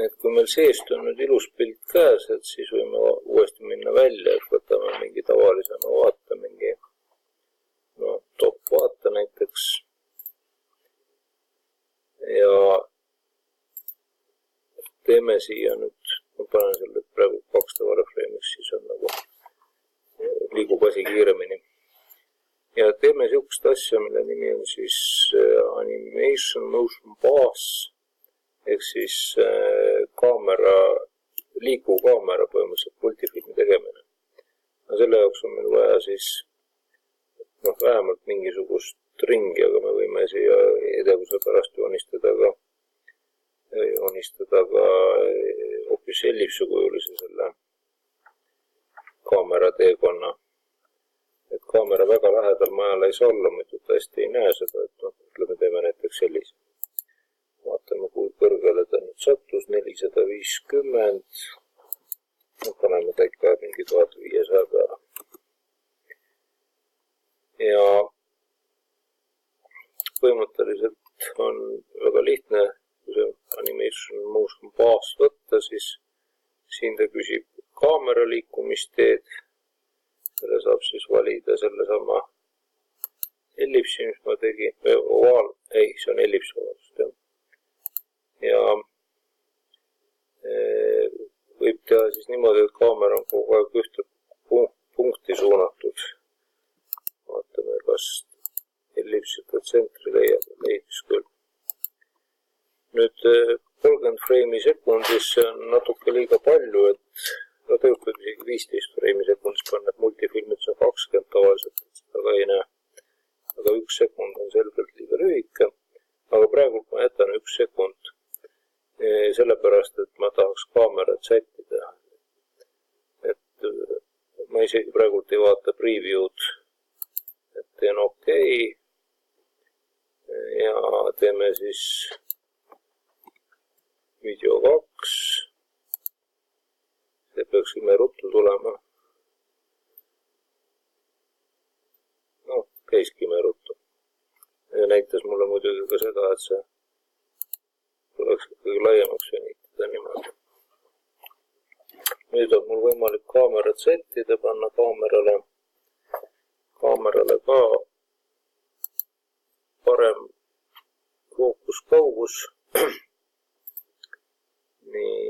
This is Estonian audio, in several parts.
et kui meil seest on nüüd ilus pilt käes, et siis võime uuesti minna välja, et võtame mingi tavalisema vaate, mingi top vaate näiteks. Ja teeme siia nüüd, ma panen selle praegu 2 vareframe'iks, siis on nagu liigub asi kiiremini. Ja teeme sihukest asja, mille nimi on siis Animation Motion Pass, ehk siis liikuv kaamera põhimõtteliselt multifilmi tegemine. Selle jaoks on meil vaja siis vähemalt mingisugust ringi, aga me võime siia edevuse pärast joonistada ka hoopis ellipsukujulise selle kaamera teekonna. Et kaamera väga lähedal majale ei saa olla, muidu tõesti ei näe seda, et ütleme, teeme näiteks sellise. Vaatame, kui kõrgele ta nüüd sattus, 450. Paneme ta ikka mingi 1500 peale. Ja põhimõtteliselt on väga lihtne, kui see Animation Motion Pass võtta, siis siin ta küsib kaamera liikumisteed. Selle saab siis valida selle sama ellipsi, mis ma tegin, ovaal, ei, see on ellips ovalust, jah. Ja võib teha siis niimoodi, et kaamera on kogu aeg ühte punkti suunatud. Vaatame, kas ellipsita tsentri leidis küll. Nüüd 30 freimi sekundis on natuke liiga palju, et tegelikult isegi 15 freimi sekundis panna, et multifilmid on 20 tavaliselt, et seda ka ei näe. Aga 1 sekund on selgelt liiga lühike, aga praegu ma jätan 1 sekund, sellepärast, et ma tahaks kaamerat sättida. Et ma isegi praegult ei vaata preview'd, et teen OK ja teeme siis video 2. See peaks ime ruttu tulema. Käiski ime ruttu. Ja näitas mulle muidugi ka seda, et see tuleks ikkagi laiemaks venitada niimoodi. Nüüd on mul võimalik kaamerat sättida, panna kaamerale ka parem fookuskaugus. Nii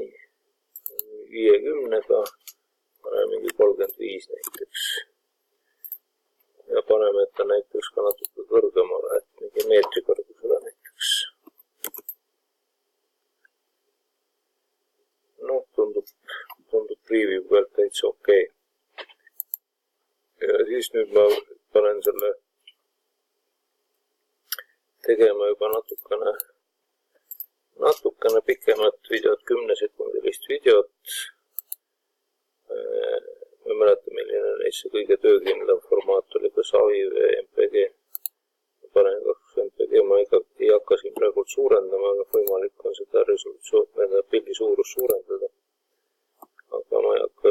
50-ga, paneme mingi 35 näiteks. Ja paneme, et ta näiteks ka natuke kõrgemale, et mingi meetri kõrgusele näiteks. Tundub preview pealt täitsa OK. Ja siis nüüd ma panen selle tegema juba natukene pikemat videot, 10-sekundilist videot. Ma ei mäleta, milline neist see kõige töökindlam formaat oli, kas AVI või MPG. Ma panen 2 MPG, ma ei hakka siin praegult suurendama, aga võimalik on seda resolutsioon, pildi suurust suurendada. Aga ma ei hakka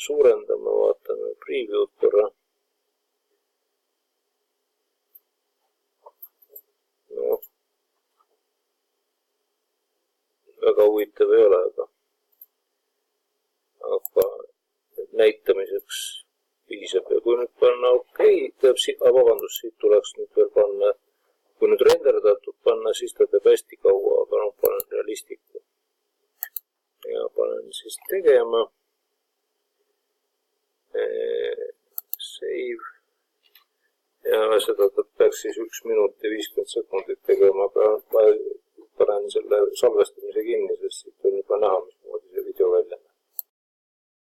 suurendama, vaatame preview'd korra. Väga huvitav ei ole, aga näitamiseks piisab. Ja kui nüüd panna OK, vabandust, siit tuleks nüüd veel panna, kui nüüd renderdatud panna, siis ta teeb hästi kaua, aga panen realistiku. Ja panen siis tegema. Save. Ja seda peaks siis 1 minut ja 50 sekundit tegema, panen selle salvestamise kinni, sest siit on juba näha, mismoodi see video välja.